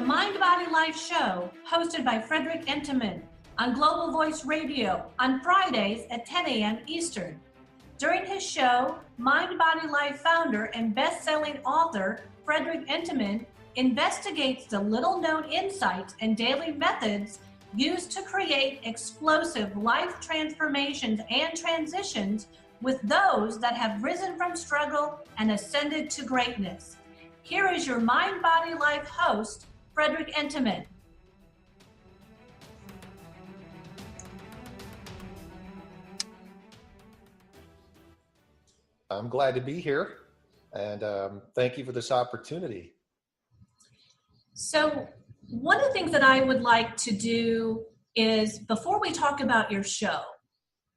Mind, Body, Life show hosted by Frederick Entenmann on Global Voice Radio on Fridays at 10 a.m. Eastern. During his show, Mind, Body, Life founder and best-selling author Frederick Entenmann investigates the little-known insights and daily methods used to create explosive life transformations and transitions with those that have risen from struggle and ascended to greatness. Here is your Mind, Body, Life host, Frederick Entenmann. I'm glad to be here, and thank you for this opportunity. So one of the things that I would like to do is, before we talk about your show,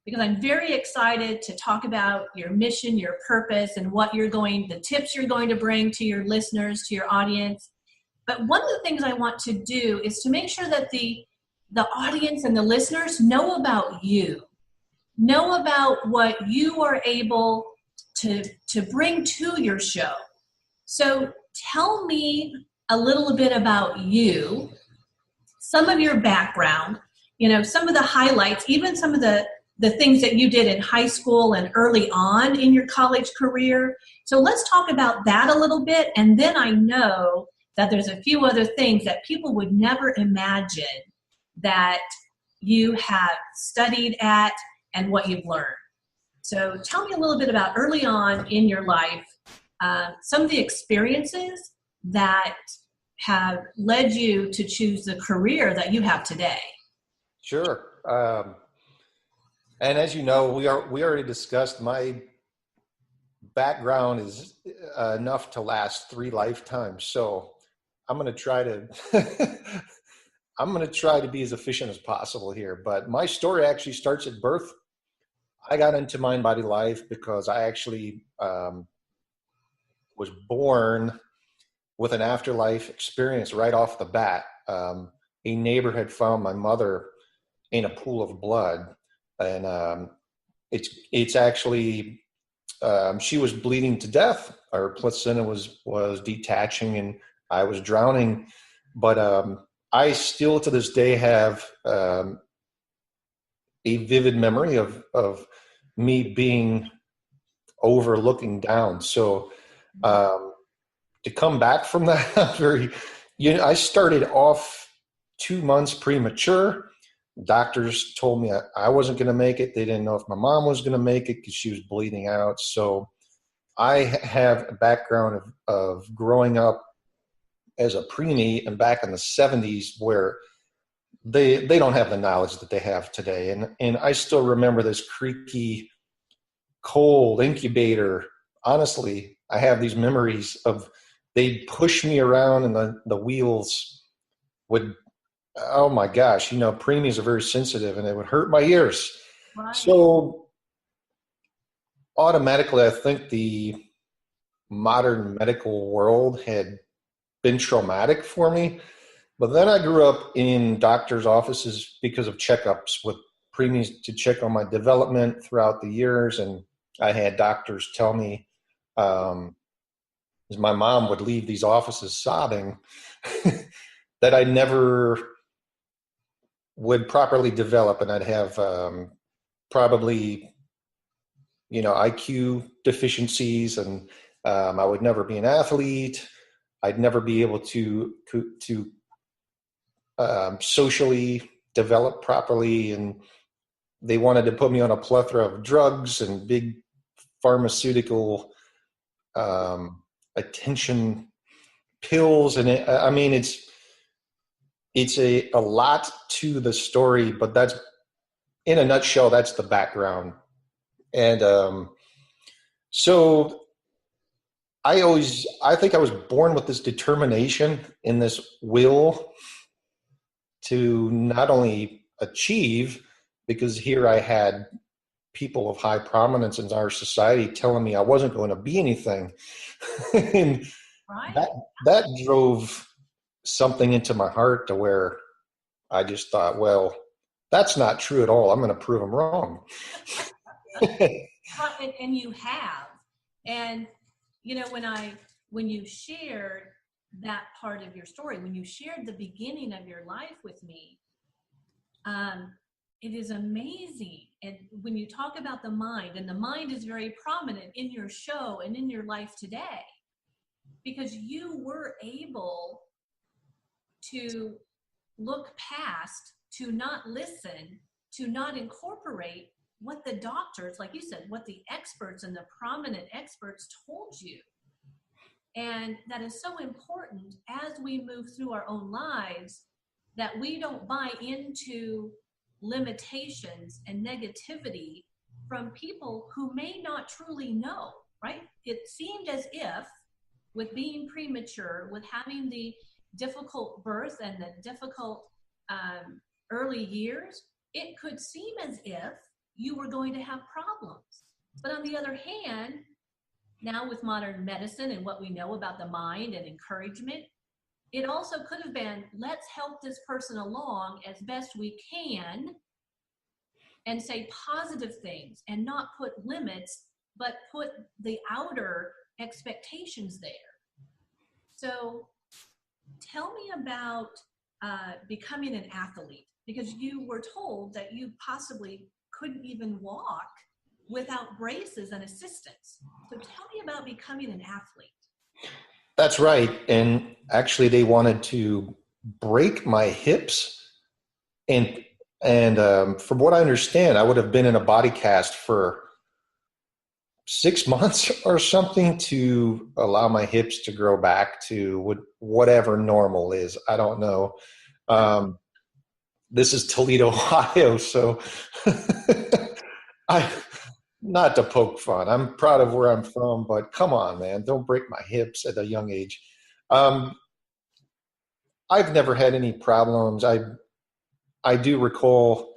because I'm very excited to talk about your mission, your purpose, and the tips you're going to bring to your listeners, to your audience. But one of the things I want to do is to make sure that the audience and the listeners know about you, know about what you are able to bring to your show. So tell me a little bit about you, some of your background, some of the highlights, even some of the things that you did in high school and early on in your college career. So let's talk about that a little bit. And then I know that there's a few other things that people would never imagine that you have studied at and what you've learned. So tell me a little bit about early on in your life, some of the experiences that have led you to choose the career that you have today. Sure. And as you know, we already discussed my background is enough to last 3 lifetimes. So I'm going to try to be as efficient as possible here. But my story actually starts at birth. I got into Mind, Body, Life because I actually was born with an afterlife experience right off the bat. A neighbor had found my mother in a pool of blood. And it's actually, she was bleeding to death. Her placenta was detaching and I was drowning. But I still to this day have a vivid memory of me being looking down. So to come back from that, I started off 2 months premature. Doctors told me I wasn't going to make it. They didn't know if my mom was going to make it because she was bleeding out. So I have a background of growing up as a preemie and back in the 70s where they don't have the knowledge that they have today. And I still remember this creaky, cold incubator. Honestly, I have these memories of they'd push me around and the wheels would, oh my gosh, preemies are very sensitive and it would hurt my ears. Right. So automatically, I think the modern medical world had been traumatic for me. But then I grew up in doctors' offices because of checkups with preemies to check on my development throughout the years. And I had doctors tell me, as my mom would leave these offices sobbing, that I never would properly develop, and I'd have probably, IQ deficiencies, and I would never be an athlete. I'd never be able to socially develop properly, and they wanted to put me on a plethora of drugs and big pharmaceutical attention pills, and it's a lot to the story, but that's, in a nutshell, that's the background. And so I think I was born with this determination and this will to not only achieve, because here I had people of high prominence in our society telling me I wasn't going to be anything. And right. that drove something into my heart to where I just thought, well, that's not true at all. I'm going to prove them wrong. And you have. And, when you shared that part of your story. When you shared the beginning of your life with me, it is amazing. And when you talk about the mind, and the mind is very prominent in your show and in your life today, because you were able to look past, to not listen, to not incorporate what the doctors, like you said, what the experts and the prominent experts told you. And that is so important as we move through our own lives, that we don't buy into limitations and negativity from people who may not truly know, right? It seemed as if with being premature, with having the difficult birth and the difficult early years, it could seem as if you were going to have problems. But on the other hand, now with modern medicine and what we know about the mind and encouragement, it also could have been, let's help this person along as best we can and say positive things and not put limits, but put the outer expectations there. So tell me about becoming an athlete, because you were told that you possibly couldn't even walk without braces and assistance. So tell me about becoming an athlete. That's right. And actually they wanted to break my hips. And from what I understand, I would have been in a body cast for 6 months or something to allow my hips to grow back to whatever normal is. I don't know. This is Toledo, Ohio, so not to poke fun. I'm proud of where I'm from, but come on, man, don't break my hips at a young age. I've never had any problems. I do recall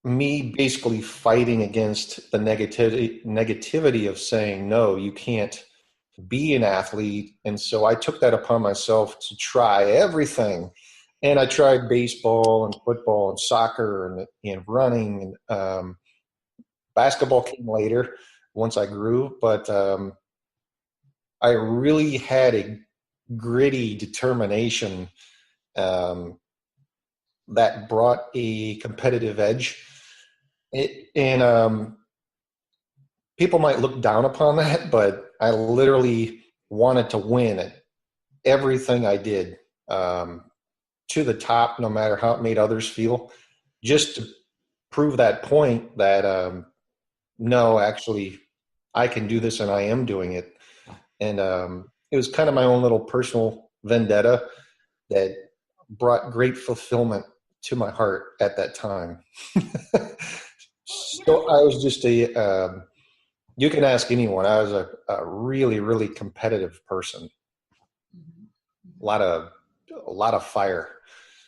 me basically fighting against the negativity of saying, no, you can't be an athlete. And so I took that upon myself to try everything. And I tried baseball and football and soccer and running. And basketball came later once I grew. But I really had a gritty determination that brought a competitive edge. People might look down upon that, but I literally wanted to win at everything I did, to the top, no matter how it made others feel, just to prove that point that, no, actually, I can do this and I am doing it. And it was kind of my own little personal vendetta that brought great fulfillment to my heart at that time. So I was just you can ask anyone. I was a really, really competitive person. A lot of fire.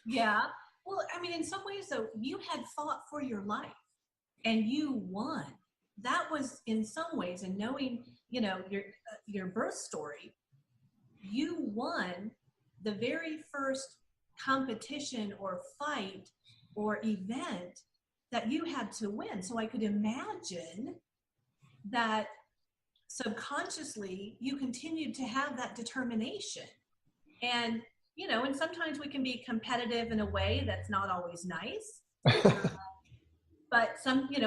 Yeah. Well, I mean, in some ways, though, you had fought for your life and you won. That was, in some ways, and knowing, your birth story, you won the very first competition or fight or event that you had to win. So I could imagine that subconsciously you continued to have that determination. And, and sometimes we can be competitive in a way that's not always nice. But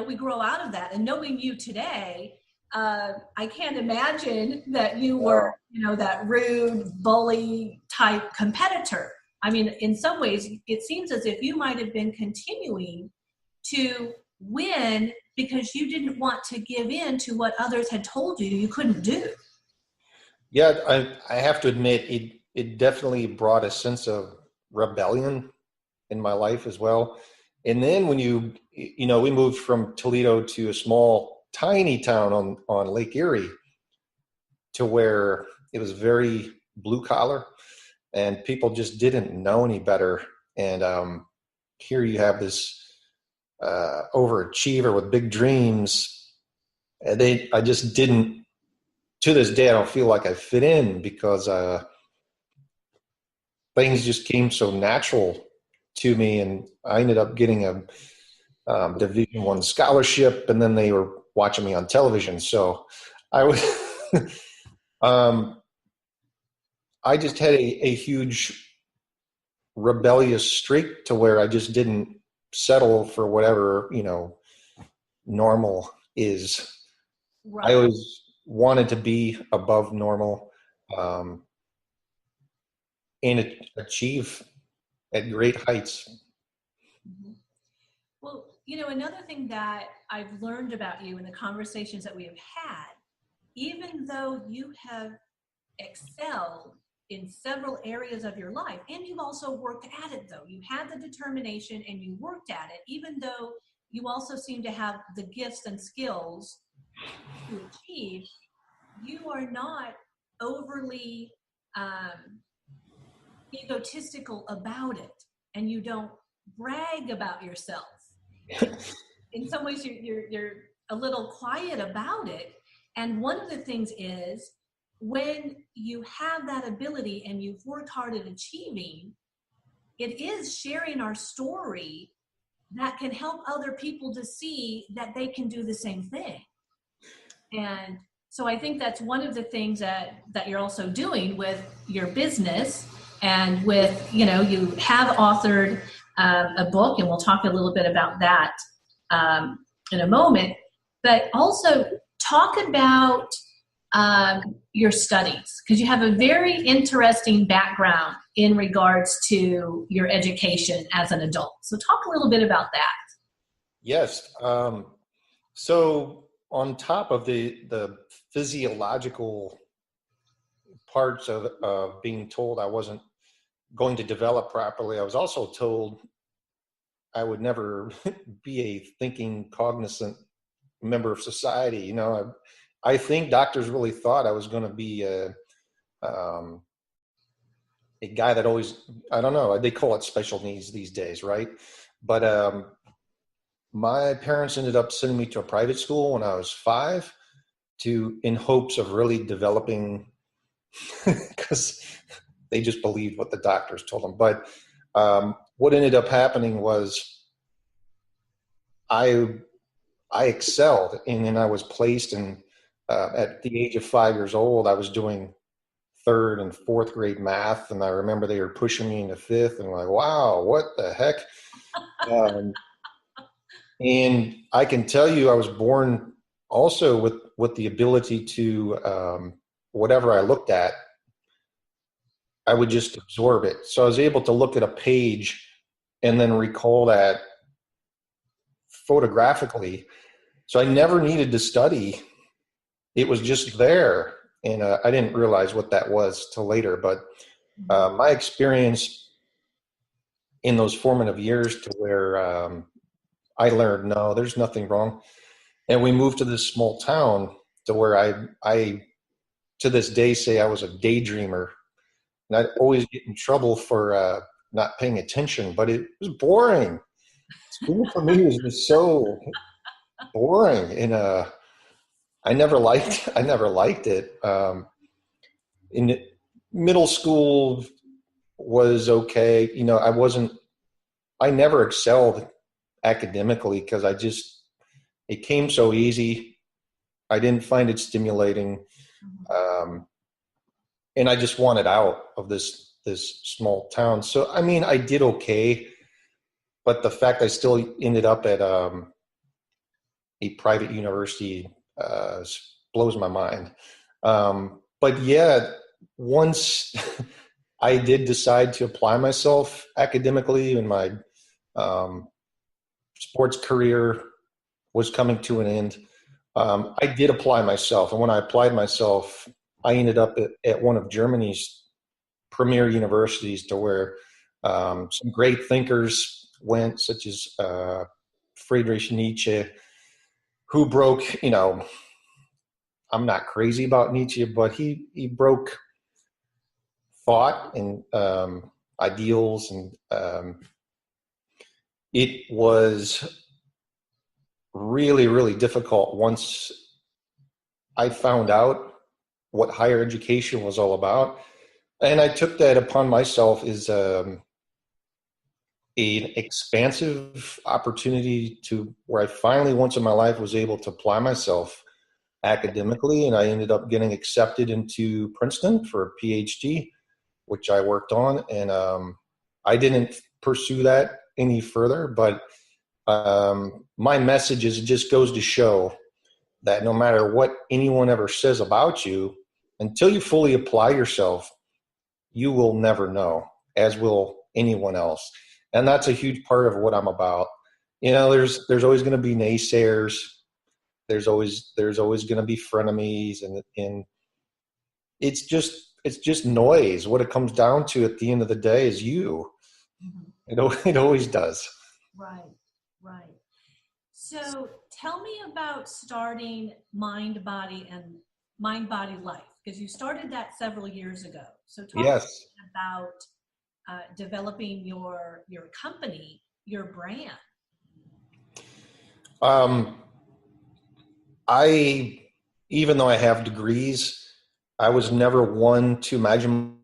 we grow out of that. And knowing you today, I can't imagine that you were, that rude, bully type competitor. I mean, in some ways, it seems as if you might have been continuing to win because you didn't want to give in to what others had told you couldn't do. Yeah, I have to admit, it definitely brought a sense of rebellion in my life as well. And then when we moved from Toledo to a small, tiny town on Lake Erie, to where it was very blue collar and people just didn't know any better. And here you have this overachiever with big dreams. And I just didn't, to this day, I don't feel like I fit in because things just came so natural to me. And I ended up getting a Division I scholarship, and then they were watching me on television. So I was, Um, I just had a huge rebellious streak to where I just didn't settle for whatever, normal is. I Right. always wanted to be above normal, um, and achieve at great heights. Mhm. Well, another thing that I've learned about you in the conversations that we have had, even though you have excelled in several areas of your life, and you've also worked at it, though you had the determination and you worked at it, even though you also seem to have the gifts and skills to achieve, you are not overly um, egotistical about it, and you don't brag about yourself. In some ways, you're a little quiet about it. And one of the things is, when you have that ability and you've worked hard at achieving, it is sharing our story that can help other people to see that they can do the same thing. And so I think that's one of the things that you're also doing with your business, and with, you have authored a book, and we'll talk a little bit about that in a moment, but also talk about your studies, because you have a very interesting background in regards to your education as an adult. So talk a little bit about that. Yes. So on top of the physiological parts of being told I wasn't going to develop properly, I was also told I would never be a thinking, cognizant member of society. I think doctors really thought I was going to be um, a guy that always, I don't know, they call it special needs these days, right? But my parents ended up sending me to a private school when I was 5, in hopes of really developing, because they just believed what the doctors told them. But what ended up happening was I I excelled, and then I was placed in, at the age of 5 years old, I was doing third and fourth grade math, and I remember they were pushing me into fifth, and I'm like, wow, what the heck? Um, and I can tell you, I was born also with the ability to, whatever I looked at, I would just absorb it. So I was able to look at a page and then recall that photographically. So I never needed to study. It was just there. And I didn't realize what that was till later. But my experience in those formative years, to where I learned, no, there's nothing wrong. And we moved to this small town to where I to this day say I was a daydreamer. And I'd always get in trouble for not paying attention, but it was boring. School for me was just so boring. And I never liked it. In middle school was okay. I never excelled academically because it came so easy. I didn't find it stimulating. Um, and I just wanted out of this small town. So, I mean, I did okay, but the fact I still ended up at a private university blows my mind. But yeah, once I did decide to apply myself academically, and my um, sports career was coming to an end, I did apply myself. And when I applied myself, I ended up at one of Germany's premier universities, to where some great thinkers went, such as Friedrich Nietzsche, who broke, I'm not crazy about Nietzsche, but he broke thought and ideals, and it was really, really difficult once I found out what higher education was all about. And I took that upon myself as an expansive opportunity to where I finally, once in my life, was able to apply myself academically, and I ended up getting accepted into Princeton for a PhD, which I worked on. And I didn't pursue that any further, but my message is, it just goes to show that no matter what anyone ever says about you, until you fully apply yourself, you will never know, as will anyone else. And that's a huge part of what I'm about. There's always going to be naysayers. There's always going to be frenemies, and it's just noise. What it comes down to at the end of the day is you. It always does. Right. So tell me about starting Mind, Body Life, because you started that several years ago. So talk Yes. about developing your company, your brand. Even though I have degrees, I was never one to imagine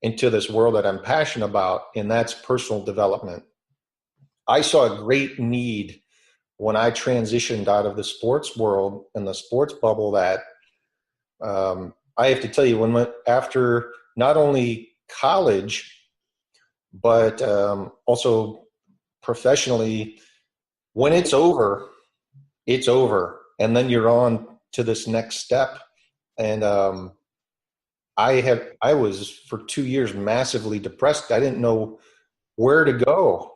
into this world that I'm passionate about, and that's personal development. I saw a great need when I transitioned out of the sports world and the sports bubble that I have to tell you, after not only college, but also professionally, when it's over, it's over. And then you're on to this next step. And I was for 2 years massively depressed. I didn't know where to go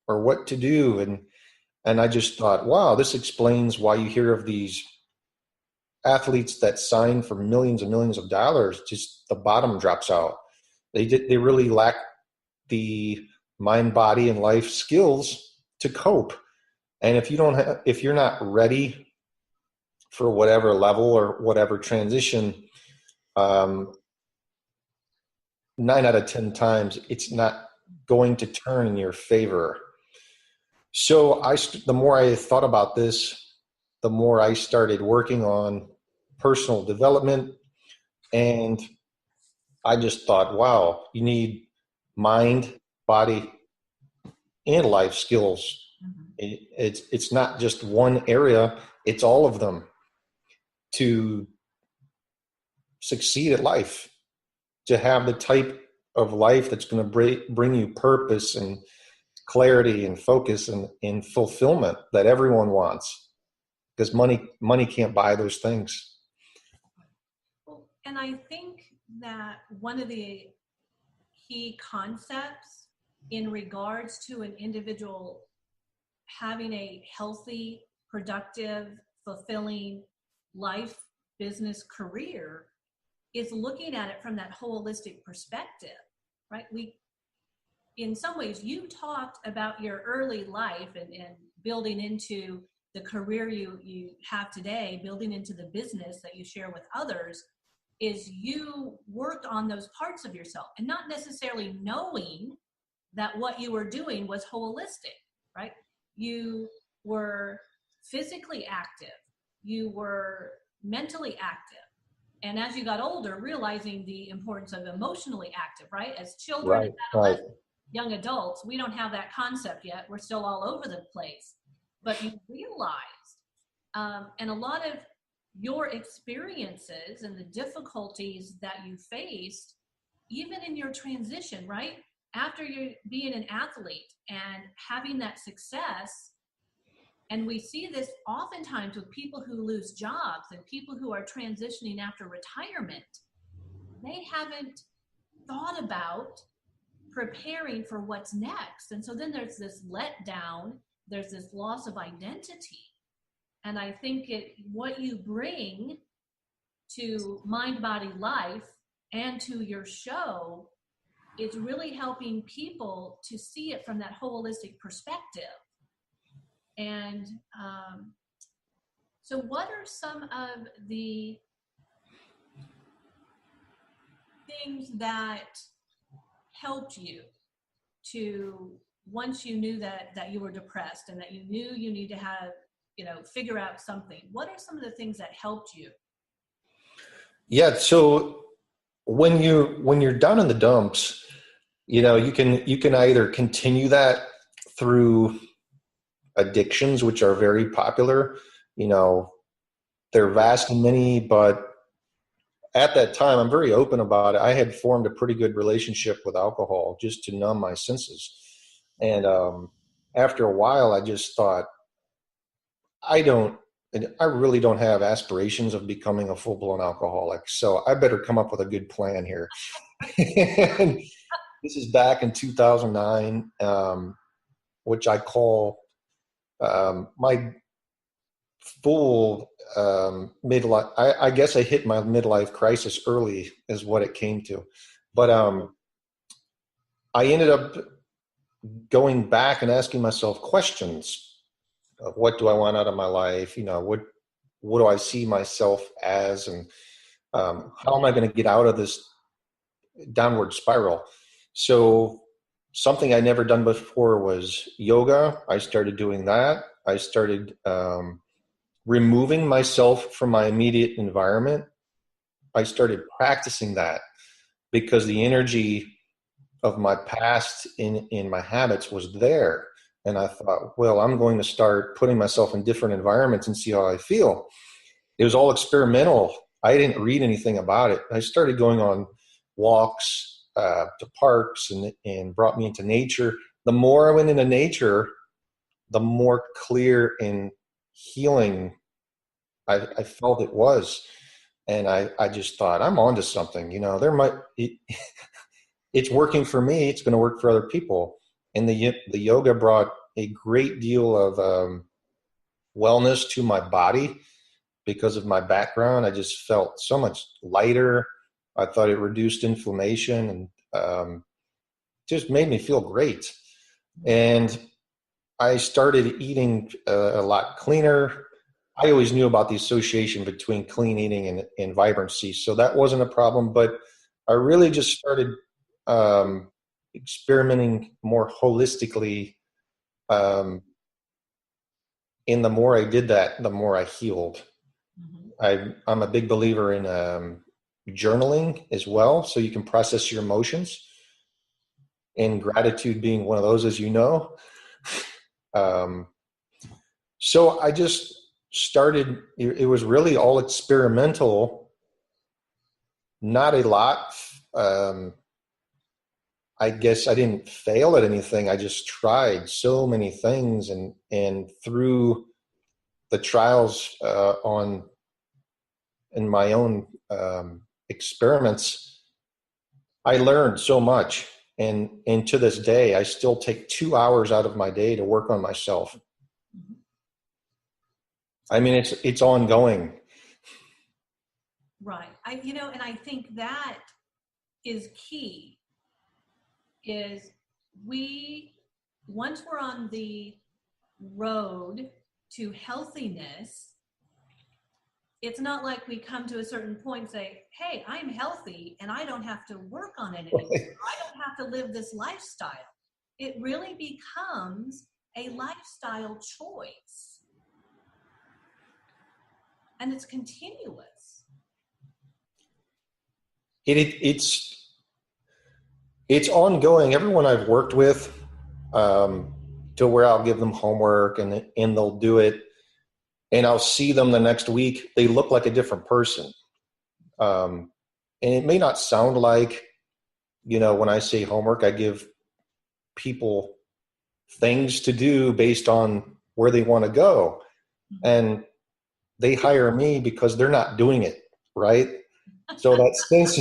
or what to do. And I just thought, wow, this explains why you hear of these athletes that sign for millions and millions of dollars, just the bottom drops out. They really lack the mind, body, and life skills to cope. And if you're not ready for whatever level or whatever transition, 9 out of 10 times, it's not going to turn in your favor. So the more I thought about this, the more I started working on personal development. And I just thought, wow, you need mind, body, and life skills. It's not just one area, it's all of them to succeed at life, to have the type of life that's going to bring you purpose and clarity and focus and fulfillment that everyone wants, because money can't buy those things. Well, and I think that one of the key concepts in regards to an individual having a healthy, productive, fulfilling life, business, career is looking at it from that holistic perspective, right? In some ways, you talked about your early life and building into the career you have today, building into the business that you share with others, is you worked on those parts of yourself and not necessarily knowing that what you were doing was holistic, right? You were physically active, you were mentally active, and as you got older, realizing the importance of emotionally active, right? As children and adolescents, young adults, we don't have that concept yet. We're still all over the place. But you realized, and a lot of your experiences and the difficulties that you faced, even in your transition, right? After you being an athlete and having that success, and we see this oftentimes with people who lose jobs and people who are transitioning after retirement, they haven't thought about preparing for what's next. And so then there's this letdown, there's this loss of identity. And I think what you bring to Mind, Body, Life and to your show is really helping people to see it from that holistic perspective. And so what are some of the things that helped you to, once you knew that you were depressed and that you knew you need to have, figure out something, what are some of the things that helped you? Yeah. So when you're down in the dumps, you can either continue that through addictions, which are very popular. They're vast and many, but at that time, I'm very open about it. I had formed a pretty good relationship with alcohol just to numb my senses. And after a while, I just thought, I really don't have aspirations of becoming a full-blown alcoholic. So I better come up with a good plan here. And this is back in 2009, which I call my full midlife. I guess I hit my midlife crisis early is what it came to. But I ended up going back and asking myself questions of what do I want out of my life? What do I see myself as? And how am I going to get out of this downward spiral? So something I never done before was yoga. I started doing that. I started removing myself from my immediate environment. I started practicing that because the energy of my past in my habits was there. And I thought, well, I'm going to start putting myself in different environments and see how I feel. It was all experimental. I didn't read anything about it. I started going on walks to parks and brought me into nature. The more I went into nature, the more clear and healing I felt it was. And I just thought, I'm onto something. It's working for me. It's going to work for other people. And the yoga brought a great deal of wellness to my body because of my background. I just felt so much lighter. I thought it reduced inflammation and just made me feel great. And I started eating a lot cleaner. I always knew about the association between clean eating and vibrancy, so that wasn't a problem. But I really just started experimenting more holistically. And the more I did that, the more I healed. Mm-hmm. I'm a big believer in journaling as well, so you can process your emotions, and gratitude being one of those, as you know. So I just started, it was really all experimental, not a lot. I guess I didn't fail at anything. I just tried so many things, and through the trials in my own experiments, I learned so much. And to this day, I still take 2 hours out of my day to work on myself. I mean, it's ongoing. Right. And I think that is key. Is once we're on the road to healthiness, it's not like we come to a certain point and say, hey, I'm healthy and I don't have to work on it anymore. I don't have to live this lifestyle. It really becomes a lifestyle choice. And it's continuous. It's ongoing. Everyone I've worked with, to where I'll give them homework and they'll do it, and I'll see them the next week. They look like a different person. And it may not sound like, when I say homework, I give people things to do based on where they want to go. And they hire me because they're not doing it, right? So that stinks,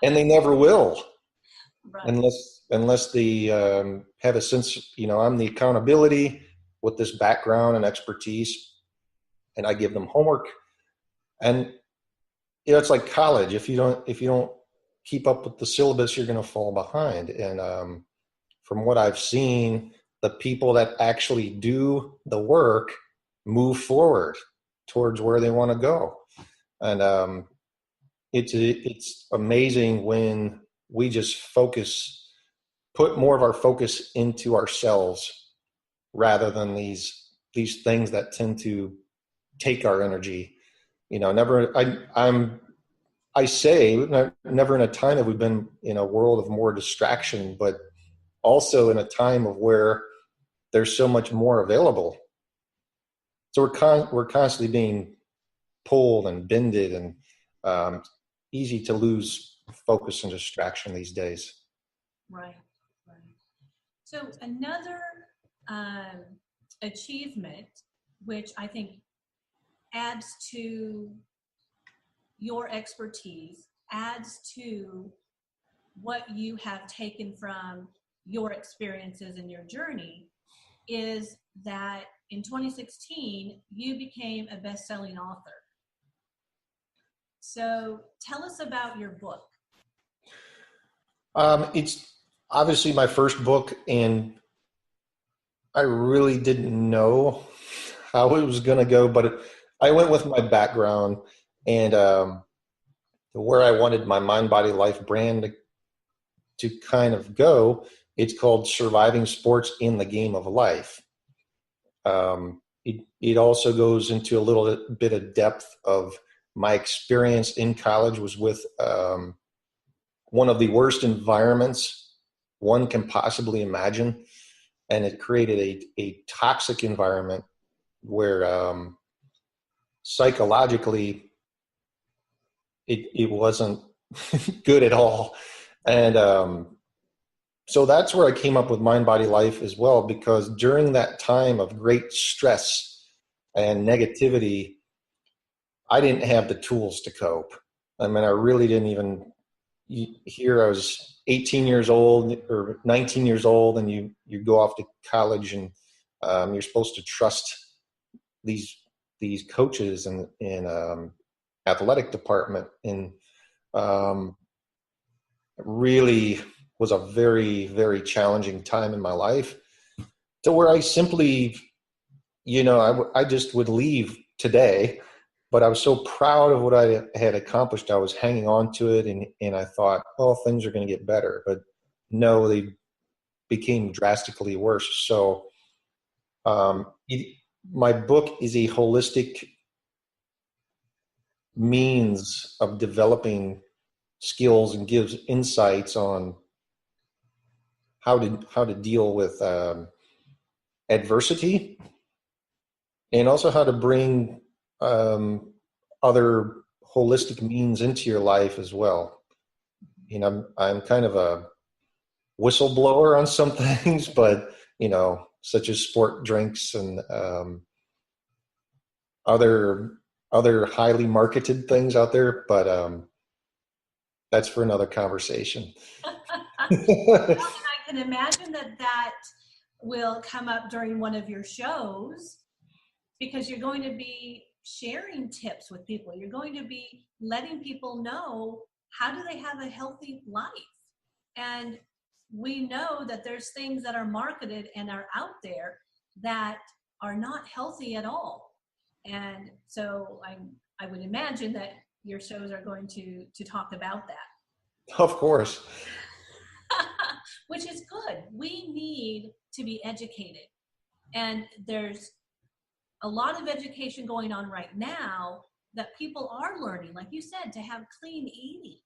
and they never will. Right. Unless they have a sense, I'm the accountability with this background and expertise, and I give them homework. And it's like college. If you don't keep up with the syllabus, you're going to fall behind. And from what I've seen, the people that actually do the work move forward towards where they want to go. And it's amazing when we just put more of our focus into ourselves rather than these things that tend to take our energy. I I say, never in a time have we been in a world of more distraction, but also in a time of where there's so much more available. So we're constantly being pulled and bended, and easy to lose focus and distraction these days. Right, right. So another achievement, which I think adds to your expertise, adds to what you have taken from your experiences and your journey, is that in 2016, you became a best-selling author. So tell us about your book. It's obviously my first book, and I really didn't know how it was going to go, but I went with my background and where I wanted my Mind Body Life brand to kind of go. It's called Surviving Sports in the Game of Life. It also goes into a little bit of depth of my experience in college was with one of the worst environments one can possibly imagine. And it created a toxic environment where psychologically it wasn't good at all. And so that's where I came up with Mind Body Life as well, because during that time of great stress and negativity, I didn't have the tools to cope. I mean, I really didn't even here. I was 18 years old or 19 years old, and you go off to college, and you're supposed to trust these coaches in athletic department, and really was a very, very challenging time in my life, to where I simply, I just would leave today, but I was so proud of what I had accomplished. I was hanging on to it, and I thought, well, things are going to get better, but no, they became drastically worse. So my book is a holistic means of developing skills and gives insights on how to deal with adversity, and also how to bring other holistic means into your life as well. I'm kind of a whistleblower on some things, but such as sport drinks and other highly marketed things out there, but that's for another conversation. Well, and I can imagine that will come up during one of your shows, because you're going to be sharing tips with people. You're going to be letting people know, how do they have a healthy life? And we know that there's things that are marketed and are out there that are not healthy at all. And so I would imagine that your shows are going to talk about that. Of course. Which is good. We need to be educated. And there's a lot of education going on right now that people are learning, like you said, to have clean eating,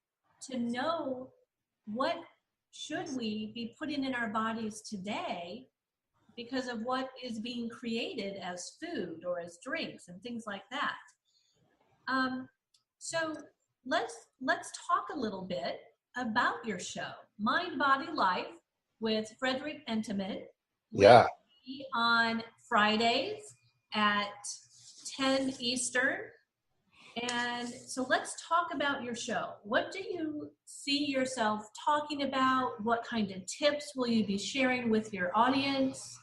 to know what should we be putting in our bodies today because of what is being created as food or as drinks and things like that. So let's talk a little bit about your show, Mind Body Life with Frederick Entenmann. Yeah. On Fridays at 10 Eastern. And so let's talk about your show. What do you see yourself talking about? What kind of tips will you be sharing with your audience?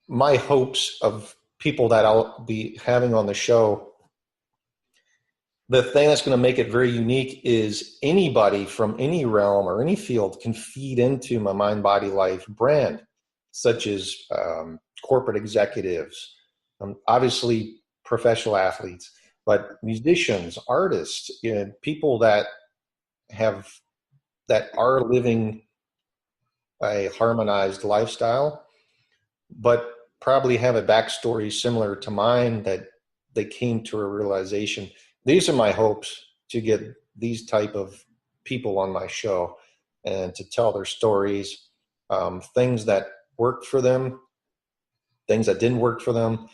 My hopes of people that I'll be having on the show, the thing that's going to make it very unique is anybody from any realm or any field can feed into my Mind Body Life brand, such as corporate executives, obviously professional athletes, but musicians, artists, people that are living a harmonized lifestyle, but probably have a backstory similar to mine, that they came to a realization. These are my hopes, to get these type of people on my show and to tell their stories, things that worked for them, things that didn't work for them,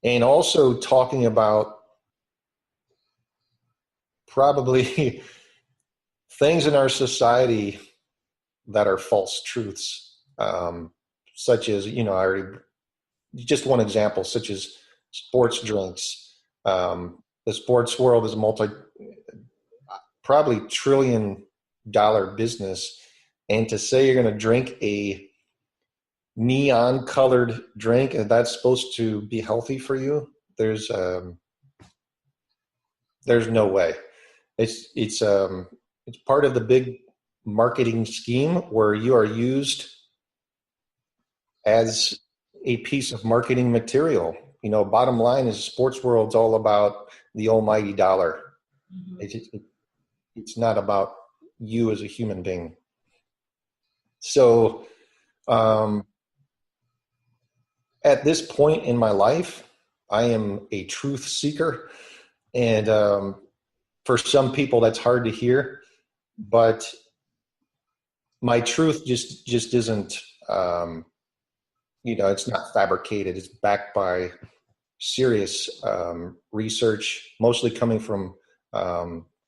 and also talking about probably things in our society that are false truths, such as, I already, just one example, such as sports drinks. The sports world is probably $1 trillion business. And to say you're going to drink a neon colored drink and that's supposed to be healthy for you, there's no way. It's part of the big marketing scheme where you are used as a piece of marketing material. Bottom line is sports world's all about the almighty dollar. Mm-hmm. It's not about you as a human being. So at this point in my life, I am a truth seeker. And for some people, that's hard to hear. But my truth just isn't, it's not fabricated. It's backed by serious research, mostly coming from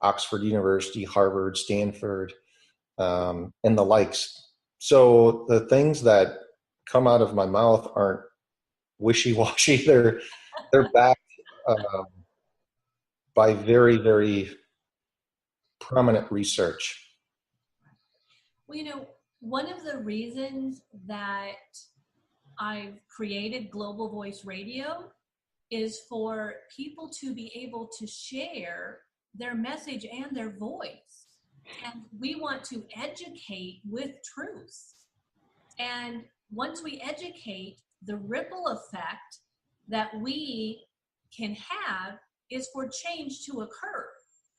Oxford University, Harvard, Stanford, and the likes. So the things that come out of my mouth aren't wishy-washy. They're backed by very, very prominent research. Well, one of the reasons that I've created Global Voice Radio is for people to be able to share their message and their voice. And we want to educate with truth. And once we educate, the ripple effect that we can have is for change to occur.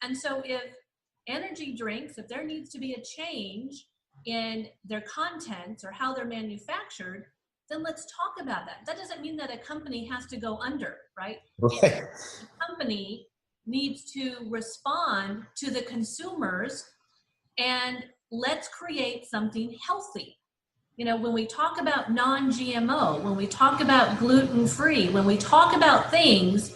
And so if energy drinks, if there needs to be a change in their content or how they're manufactured, then let's talk about that. That doesn't mean that a company has to go under, right? Right. The company needs to respond to the consumers, and let's create something healthy. When we talk about non-GMO, when we talk about gluten-free, when we talk about things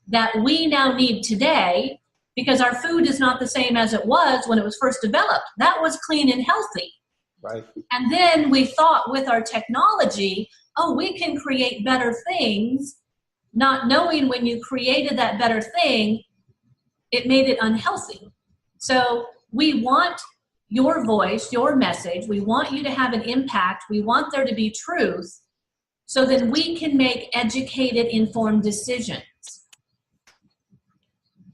that we now need today, because our food is not the same as it was when it was first developed. That was clean and healthy. Right. And then we thought with our technology, we can create better things, not knowing when you created that better thing, it made it unhealthy. So we want your voice, your message. We want you to have an impact. We want there to be truth, so then we can make educated, informed decisions.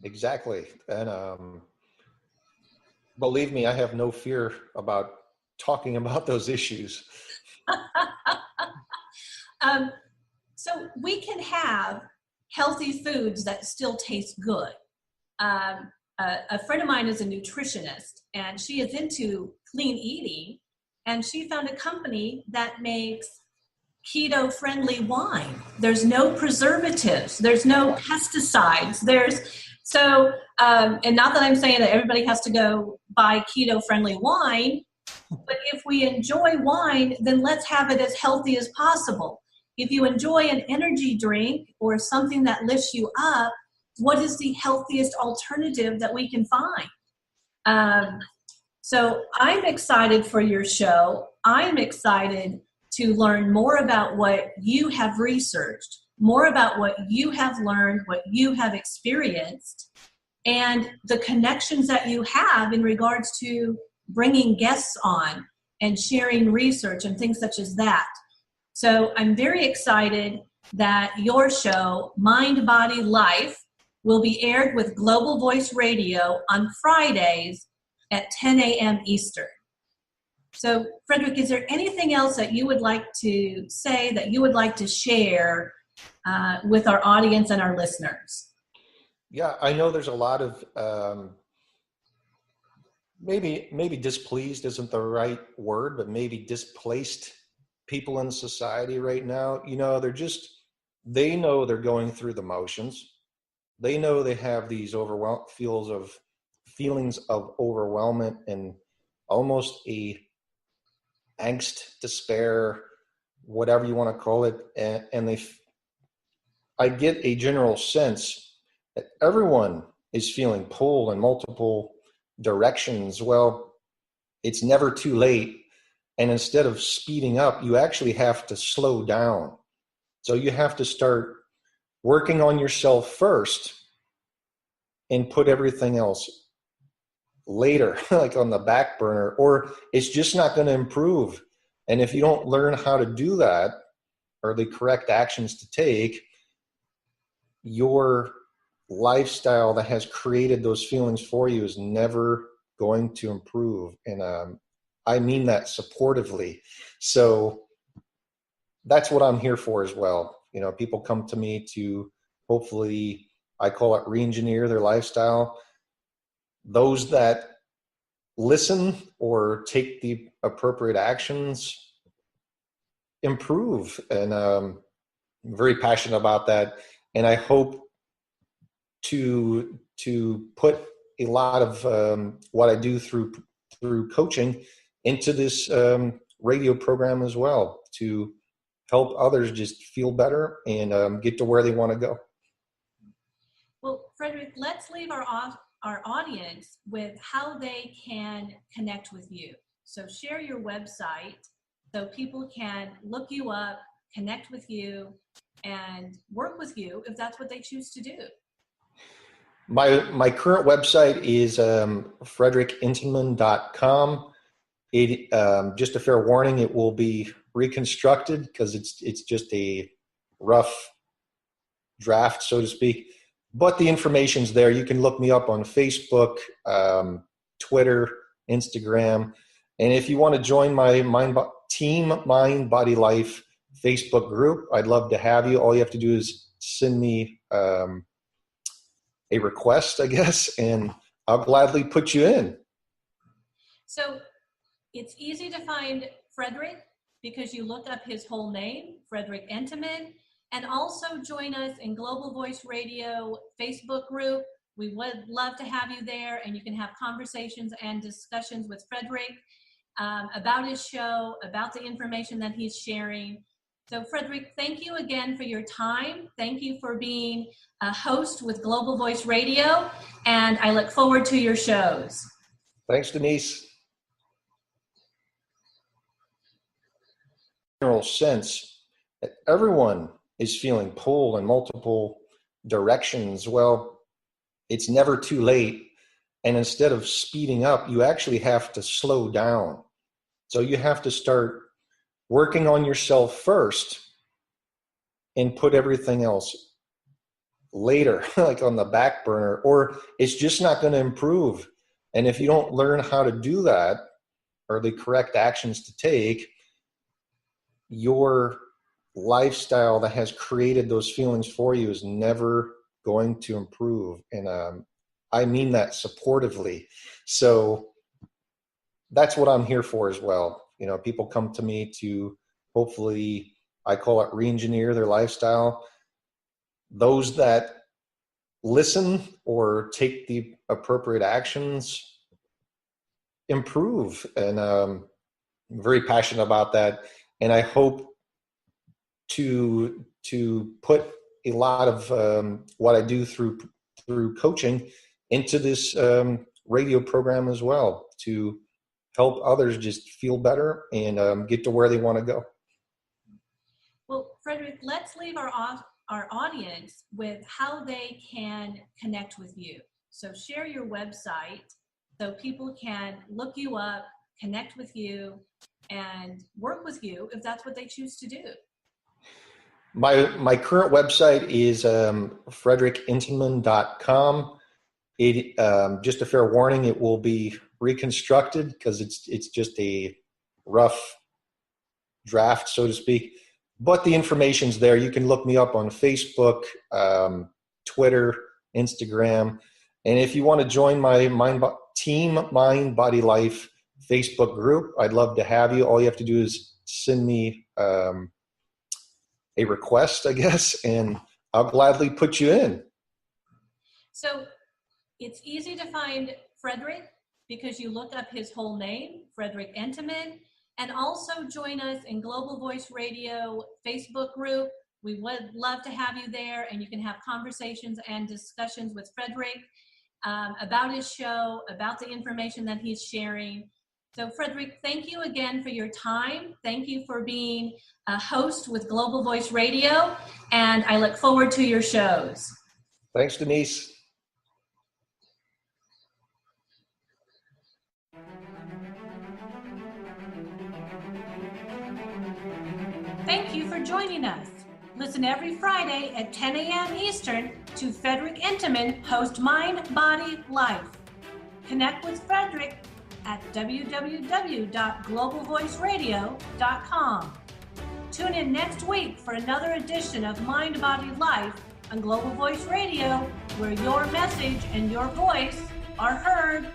Exactly. And believe me, I have no fear about talking about those issues. So we can have healthy foods that still taste good. A friend of mine is a nutritionist, and she is into clean eating, and she found a company that makes keto-friendly wine. There's no preservatives. There's no pesticides. And not that I'm saying that everybody has to go buy keto-friendly wine, but if we enjoy wine, then let's have it as healthy as possible. If you enjoy an energy drink or something that lifts you up, what is the healthiest alternative that we can find? So I'm excited for your show. I'm excited to learn more about what you have researched, more about what you have learned, what you have experienced, and the connections that you have in regards to bringing guests on and sharing research and things such as that. So I'm very excited that your show, Mind, Body, Life, will be aired with Global Voice Radio on Fridays at 10 a.m. Eastern. So, Frederick, is there anything else that you would like to say, that you would like to share with our audience and our listeners? Yeah, I know there's a lot of maybe displeased isn't the right word, but maybe displaced people in society right now. They know they're going through the motions. they know they have these feelings of overwhelmment and almost a angst, despair, whatever you want to call it. And I get a general sense that everyone is feeling pulled in multiple directions. Well, it's never too late. And instead of speeding up, you actually have to slow down. So you have to start working on yourself first and put everything else later, like on the back burner, or it's just not going to improve. And if you don't learn how to do that, or the correct actions to take, your lifestyle that has created those feelings for you is never going to improve. And I mean that supportively. So that's what I'm here for as well. You know, people come to me to hopefully, I call it re-engineer their lifestyle. Those that listen or take the appropriate actions improve. And I'm very passionate about that. And I hope to put a lot of what I do through coaching into this radio program as well, to help others just feel better and get to where they want to go. Well, Frederick, let's leave our audience with how they can connect with you. So share your website so people can look you up, connect with you, and work with you if that's what they choose to do. My current website is frederick-ente.com. Just a fair warning, it will be reconstructed because it's just a rough draft, so to speak. But the information's there. You can look me up on Facebook, Twitter, Instagram. And if you want to join my Team Mind Body Life Facebook group, I'd love to have you. All you have to do is send me a request, I guess, and I'll gladly put you in. So it's easy to find Frederick because you look up his whole name, Frederick Entenmann, and also join us in Global Voice Radio Facebook group. We would love to have you there, and you can have conversations and discussions with Frederick about his show, about the information that he's sharing. So Frederick, thank you again for your time. Thank you for being a host with Global Voice Radio, and I look forward to your shows. Thanks, Denise. General sense that everyone is feeling pulled in multiple directions. Well, it's never too late. And instead of speeding up, you actually have to slow down. So you have to start working on yourself first and put everything else later, like on the back burner, or it's just not going to improve. And if you don't learn how to do that, or the correct actions to take, your lifestyle that has created those feelings for you is never going to improve. And I mean that supportively. So that's what I'm here for as well. You know, people come to me to hopefully, I call it re-engineer their lifestyle. Those that listen or take the appropriate actions improve. And I'm very passionate about that. And I hope to put a lot of what I do through coaching into this radio program as well, to help others just feel better and get to where they want to go. Well, Frederick, let's leave our audience with how they can connect with you. So share your website so people can look you up, connect with you, and work with you if that's what they choose to do. My current website is frederick-ente.com. Just a fair warning, it will be reconstructed because it's just a rough draft, so to speak. But the information's there. You can look me up on Facebook, Twitter, Instagram. And if you want to join my Team Mind Body Life Facebook group, I'd love to have you. All you have to do is send me a request, I guess, and I'll gladly put you in. So it's easy to find Frederick because you look up his whole name, Frederick Entenmann, and also join us in Global Voice Radio Facebook group. We would love to have you there, and you can have conversations and discussions with Frederick about his show, about the information that he's sharing. So Frederick, thank you again for your time. Thank you for being a host with Global Voice Radio, and I look forward to your shows. Thanks, Denise. Thank you for joining us. Listen every Friday at 10 a.m. Eastern to Frederick Entenmann host Mind, Body, Life. Connect with Frederick at www.globalvoiceradio.com. Tune in next week for another edition of Mind, Body, Life on Global Voice Radio, where your message and your voice are heard.